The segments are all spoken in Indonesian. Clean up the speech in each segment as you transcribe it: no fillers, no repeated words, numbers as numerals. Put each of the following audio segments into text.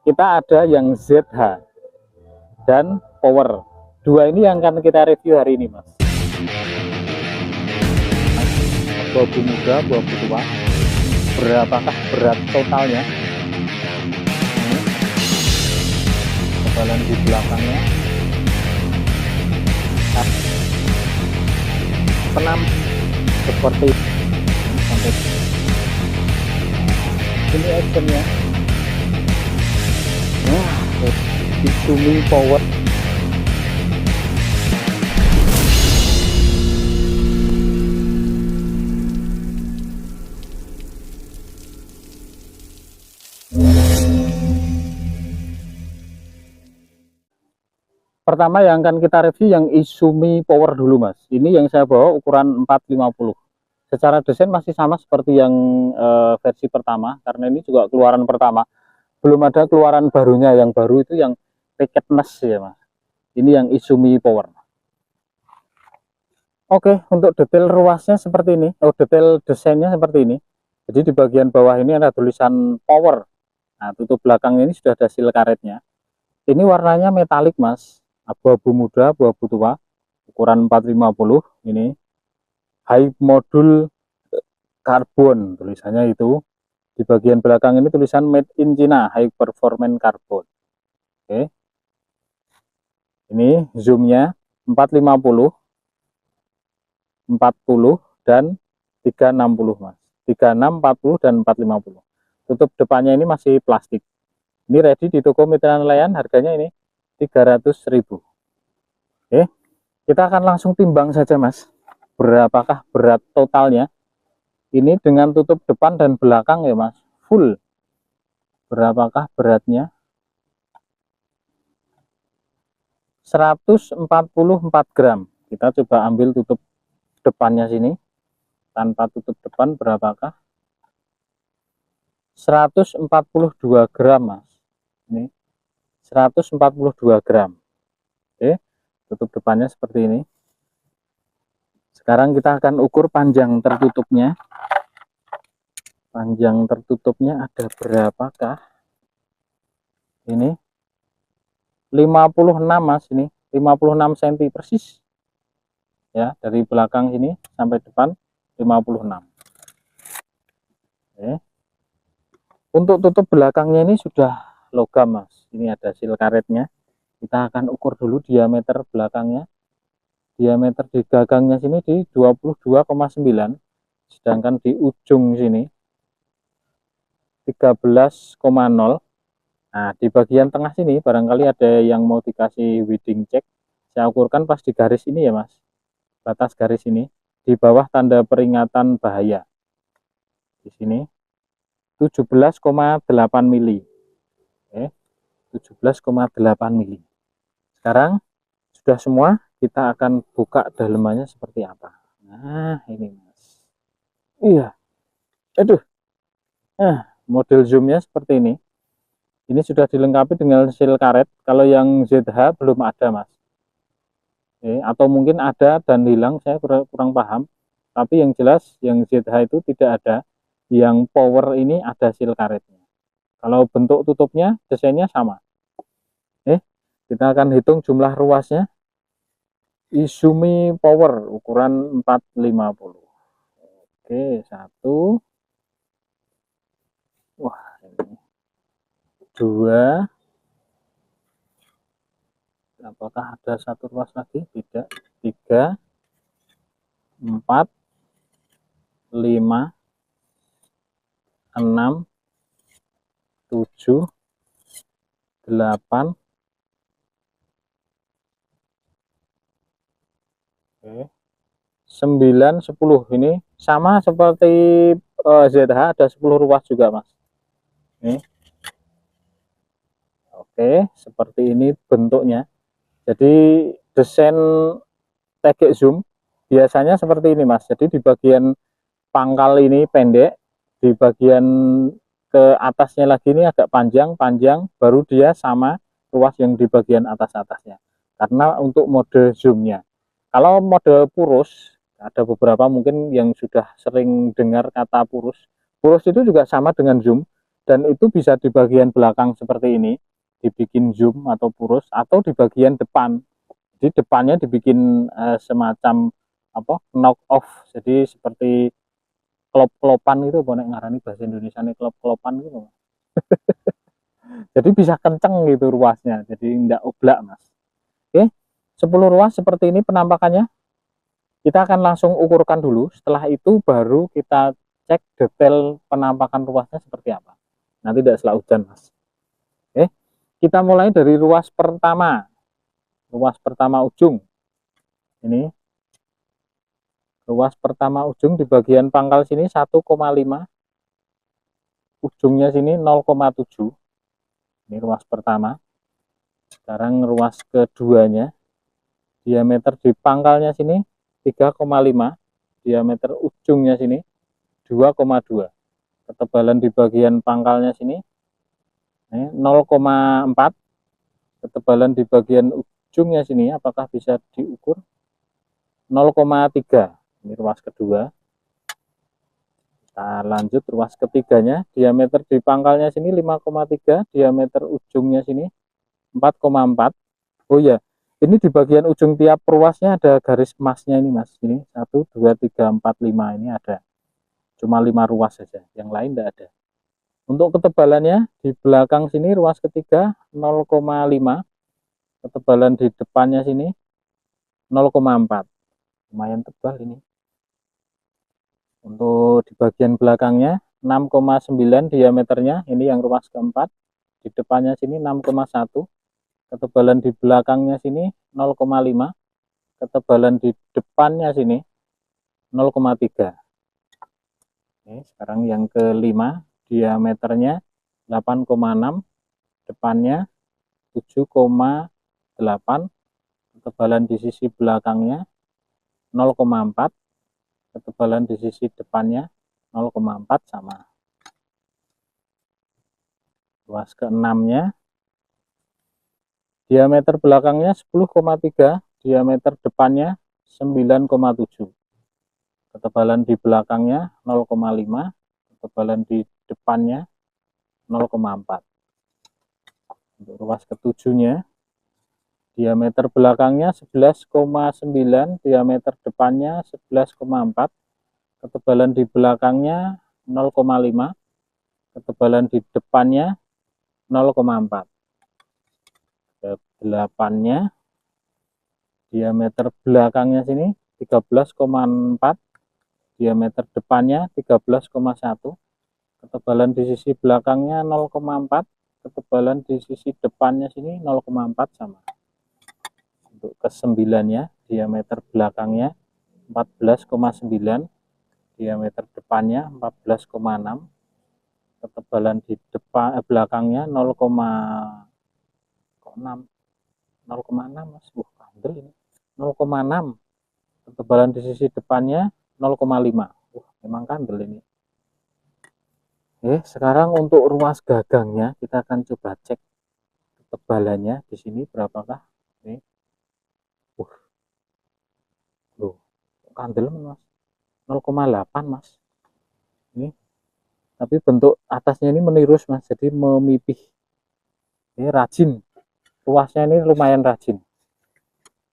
kita ada yang ZH dan Power. Dua ini yang akan kita review hari ini, Mas. Abu-abu muda, abu-abu tua. Berapakah berat totalnya? Tebalan di belakangnya. Penam seperti sampai ini actionnya. Nah, Izumi Power. Pertama yang akan kita review yang Izumi Power dulu, Mas. Ini yang saya bawa ukuran 450. Secara desain masih sama seperti yang versi pertama, karena ini juga keluaran pertama. Belum ada keluaran barunya. Yang baru itu yang Wickedness ya, Mas. Ini yang Izumi Power. Oke, untuk detail ruasnya seperti ini. Oh, detail desainnya seperti ini. Jadi di bagian bawah ini ada tulisan Power. Nah, tutup belakang ini sudah ada seal karetnya. Ini warnanya metalik, Mas. Abu-abu muda, abu-abu tua, ukuran 450. Ini high modul karbon, tulisannya itu. Di bagian belakang ini tulisan made in China, high performance carbon. Oke. Ini zoomnya 450, 40 dan 360, Mas. 36, 40 dan 450. Tutup depannya ini masih plastik. Ini ready di toko mitra nelayan, harganya ini 300.000. Oke, kita akan langsung timbang saja, Mas. Berapakah berat totalnya? Ini dengan tutup depan dan belakang ya, Mas. Full. Berapakah beratnya? 144 gram. Kita coba ambil tutup depannya sini. Tanpa tutup depan berapakah? 142 gram, Mas. Ini 142 gram. Oke, tutup depannya seperti ini. Sekarang kita akan ukur panjang tertutupnya. Panjang tertutupnya ada berapakah? Ini 56, Mas. Ini 56 cm persis. Ya, dari belakang sini sampai depan 56. Oke. Untuk tutup belakangnya ini sudah logam, Mas. Ini ada seal karetnya. Kita akan ukur dulu diameter belakangnya. Diameter di gagangnya sini di 22,9, sedangkan di ujung sini 13,0. Nah, di bagian tengah sini barangkali ada yang mau dikasih weeding check. Saya ukurkan pas di garis ini ya, Mas. Batas garis ini di bawah tanda peringatan bahaya. Di sini 17,8 mili. Oke, 17,8 mili. Sekarang sudah semua, kita akan buka dalemannya seperti apa. Nah, ini, Mas. Iya. Aduh. Nah, model zoomnya seperti ini. Ini sudah dilengkapi dengan seal karet. Kalau yang ZH belum ada, Mas. Oke, atau mungkin ada dan hilang, saya kurang paham. Tapi yang jelas yang ZH itu tidak ada. Yang Power ini ada seal karetnya. Kalau bentuk tutupnya, desainnya sama. Kita akan hitung jumlah ruasnya. Izumi Power ukuran 450. Oke, 1. Wah, ini 2. Apakah ada satu ruas lagi? Tidak. 3, 4, 5, 6, 7, 8. Oke. 9, 10. Ini sama seperti ZH, ada 10 ruas juga, Mas. Ini. Oke, seperti ini bentuknya. Jadi desain tegek zoom biasanya seperti ini, Mas. Jadi di bagian pangkal ini pendek, di bagian ke atasnya lagi ini agak panjang, baru dia sama ruas yang di bagian atasnya. Karena untuk mode zoomnya. Kalau mode purus, ada beberapa mungkin yang sudah sering dengar kata purus. Purus itu juga sama dengan zoom, Dan itu bisa di bagian belakang seperti ini, dibikin zoom atau purus, atau di bagian depan. Jadi depannya dibikin semacam apa, knock off, jadi seperti klop-klopan gitu, bonek ngarani bahasa Indonesia nih, klop-klopan gitu. Jadi bisa kenceng gitu ruasnya, jadi enggak oblak mas. Oke, 10 ruas seperti ini penampakannya. Kita akan langsung ukurkan dulu, setelah itu baru kita cek detail penampakan ruasnya seperti apa. Nanti tidak setelah hujan mas. Oke, kita mulai dari ruas pertama. Ruas pertama ujung. Ini ruas pertama ujung di bagian pangkal sini 1,5, ujungnya sini 0,7. Ini ruas pertama. Sekarang ruas keduanya, diameter di pangkalnya sini 3,5, diameter ujungnya sini 2,2. Ketebalan di bagian pangkalnya sini 0,4. Ketebalan di bagian ujungnya sini apakah bisa diukur? 0,3. Ini ruas kedua. Kita lanjut ruas ketiganya, diameter di pangkalnya sini 5,3, diameter ujungnya sini 4,4. Oh ya, ini di bagian ujung tiap ruasnya ada garis emasnya ini mas. Ini 1, 2, 3, 4, 5 ini ada. Cuma 5 ruas saja, yang lain tidak ada. Untuk ketebalannya di belakang sini ruas ketiga 0,5, ketebalan di depannya sini 0,4. Lumayan tebal ini. Untuk di bagian belakangnya 6,9 diameternya, ini yang ruas keempat. Di depannya sini 6,1. Ketebalan di belakangnya sini 0,5. Ketebalan di depannya sini 0,3. Oke, sekarang yang kelima, diameternya 8,6, depannya 7,8. Ketebalan di sisi belakangnya 0,4. Ketebalan di sisi depannya 0,4 sama. Ruas keenamnya, diameter belakangnya 10,3, diameter depannya 9,7. Ketebalan di belakangnya 0,5, ketebalan di depannya 0,4. Untuk ruas ketujuhnya, diameter belakangnya 11,9, diameter depannya 11,4, ketebalan di belakangnya 0,5, ketebalan di depannya 0,4. Ke-8-nya, diameter belakangnya sini 13,4, diameter depannya 13,1, ketebalan di sisi belakangnya 0,4, ketebalan di sisi depannya sini 0,4 sama. Untuk ke-9-nya, diameter belakangnya 14,9, diameter depannya 14,6, ketebalan di depan belakangnya 0,6 mas. Kandel ini 0,6, ketebalan di sisi depannya 0,5. Memang kandel ini. Oke, sekarang untuk ruas gagangnya kita akan coba cek ketebalannya di sini berapakah. Ini loh, kandel mas, 0,8 mas. Ini tapi bentuk atasnya ini menirus mas, jadi memipih. Ini rajin, ruasnya ini lumayan rajin.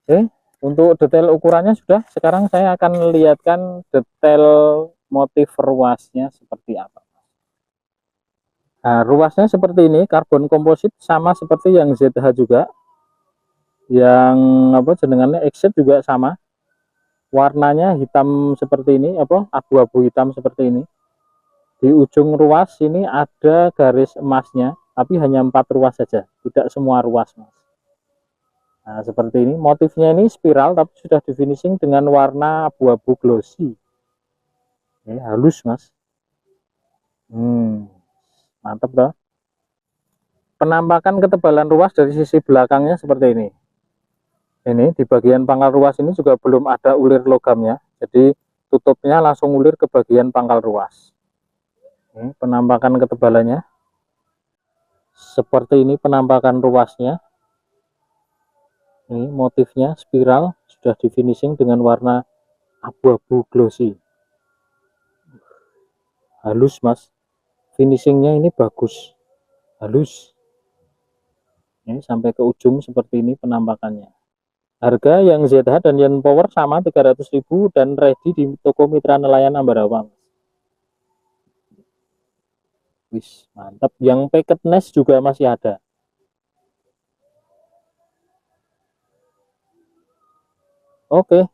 Oke, untuk detail ukurannya sudah. Sekarang saya akan lihatkan detail motif ruasnya seperti apa. Nah, ruasnya seperti ini, karbon komposit sama seperti yang ZH juga. Yang apa jenengannya Exit juga sama. Warnanya hitam seperti ini, apa abu-abu hitam seperti ini. Di ujung ruas ini ada garis emasnya, tapi hanya 4 ruas saja, tidak semua ruas mas. Nah seperti ini, motifnya ini spiral tapi sudah di finishing dengan warna abu-abu glossy. Ini halus mas. Mantap dah. Penampakan ketebalan ruas dari sisi belakangnya seperti ini. Ini di bagian pangkal ruas ini juga belum ada ulir logamnya, jadi tutupnya langsung ulir ke bagian pangkal ruas. Ini penampakan ketebalannya seperti ini, penampakan ruasnya. Ini motifnya spiral, sudah di finishing dengan warna abu-abu glossy. Halus mas, finishingnya ini bagus, halus. Ini sampai ke ujung seperti ini penampakannya. Harga yang ZH dan yang Power sama 300.000 dan ready di toko Mitra Nelayan Ambarawa. Wis, mantap. Yang packet nest juga masih ada. Oke.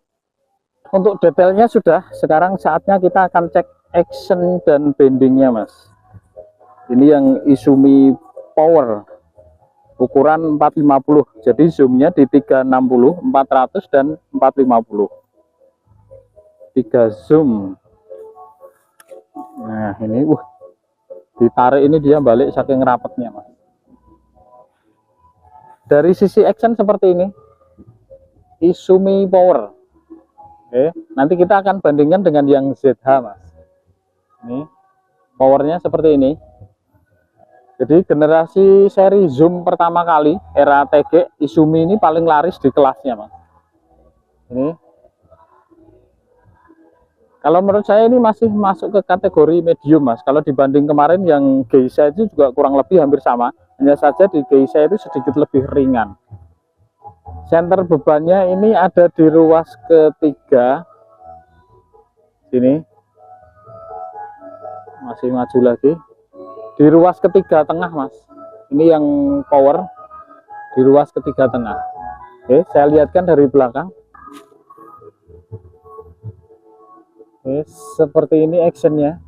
Untuk detailnya sudah, sekarang saatnya kita akan cek action dan bendingnya, Mas. Ini yang Izumi Power ukuran 450, jadi zoomnya di 360, 400 dan 450. 3 zoom. Nah ini ditarik ini dia balik saking rapatnya, Mas. Dari sisi action seperti ini Izumi Power. Oke, nanti kita akan bandingkan dengan yang ZH, Mas. Ini powernya seperti ini. Jadi generasi seri zoom pertama kali era TG, Izumi ini paling laris di kelasnya, Mas. Ini kalau menurut saya ini masih masuk ke kategori medium, Mas. Kalau dibanding kemarin yang Geisha itu juga kurang lebih hampir sama, hanya saja di Geisha itu sedikit lebih ringan. Center bebannya ini ada di ruas ketiga. Sini masih maju lagi di ruas ketiga tengah, Mas. Ini yang Power di ruas ketiga tengah. Oke, saya lihatkan dari belakang. Oke, seperti ini actionnya.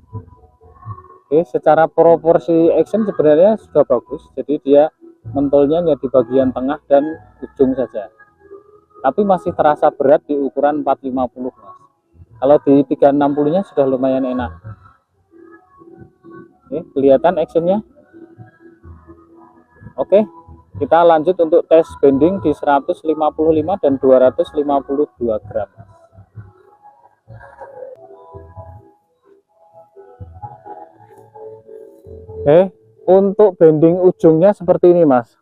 Oke, secara proporsi action sebenarnya sudah bagus. Jadi dia mentolnya hanya di bagian tengah dan ujung saja. Tapi masih terasa berat di ukuran 450, Mas. Kalau di 360-nya sudah lumayan enak. Oke, kelihatan actionnya. Oke, kita lanjut untuk tes bending di 155 dan 252 gram. Oke, untuk bending ujungnya seperti ini, Mas.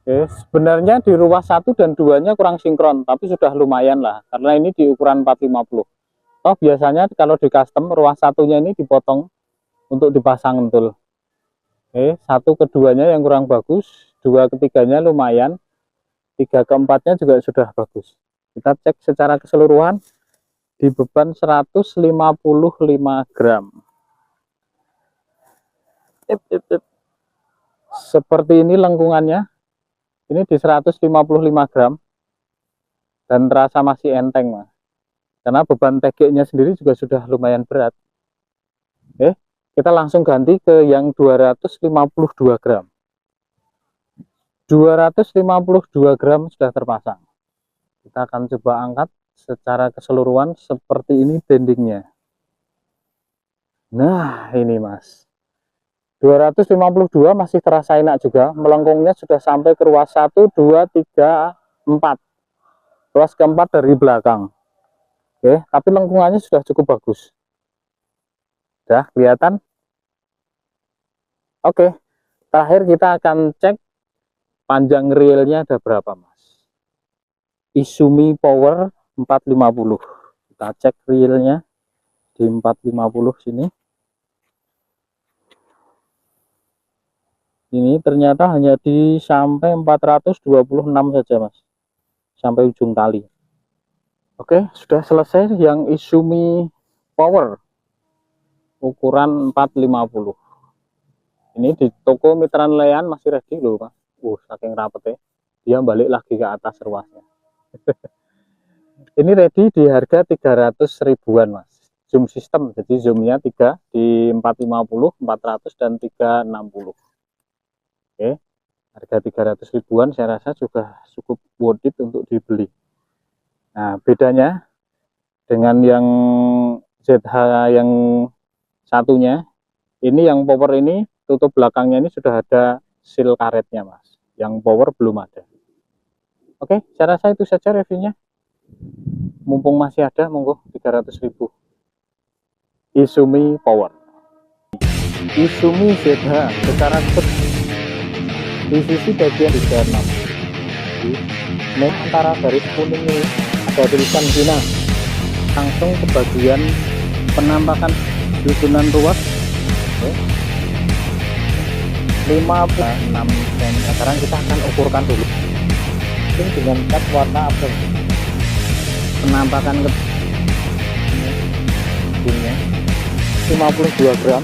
Oke, sebenarnya di ruas 1 dan 2-nya kurang sinkron, tapi sudah lumayan lah, karena ini di ukuran 450. Toh biasanya kalau di custom, ruas 1-nya ini dipotong untuk dipasang entul. Oke, 1 ke 2-nya yang kurang bagus, 2 ke 3-nya lumayan, 3 ke 4-nya juga sudah bagus. Kita cek secara keseluruhan, di beban 155 gram. Seperti ini lengkungannya, ini di 155 gram dan terasa masih enteng, Mas, karena beban TG nya sendiri juga sudah lumayan berat. Oke, kita langsung ganti ke yang 252 gram. 252 gram sudah terpasang. Kita akan coba angkat secara keseluruhan seperti ini bendingnya. Nah ini, Mas, 252 masih terasa enak juga, melengkungnya sudah sampai ke ruas 1, 2, 3, 4. Ruas keempat dari belakang. Oke, tapi lengkungannya sudah cukup bagus. Sudah kelihatan? Oke, terakhir kita akan cek panjang reelnya ada berapa, Mas. Izumi Power 450. Kita cek reelnya di 450 sini. Ini ternyata hanya di sampai 426 saja, Mas, sampai ujung tali. Oke, sudah selesai yang Izumi Power ukuran 450. Ini di toko Mitra Nelayan masih ready loh, Mas. Saking rapetnya dia balik lagi ke atas ruasnya. Ini ready di harga 300 ribuan, Mas. Zoom system, jadi zoomnya 3 di 450, 400 dan 360. Oke, harga 300 ribuan saya rasa juga cukup worth it untuk dibeli. Nah, bedanya dengan yang ZH yang satunya, ini yang Power ini tutup belakangnya ini sudah ada seal karetnya, Mas. Yang Power belum ada. Oke, saya rasa itu saja reviewnya. Mumpung masih ada, monggo 300 ribu. Izumi Power. Izumi ZH secara di sisi bagian 36 ini antara garis kuning ini ada tulisan Cina, langsung ke bagian penampakan susunan ruas Oke. 56 cm. Sekarang kita akan ukurkan dulu dengan cat warna apa, penampakan ke 52 gram.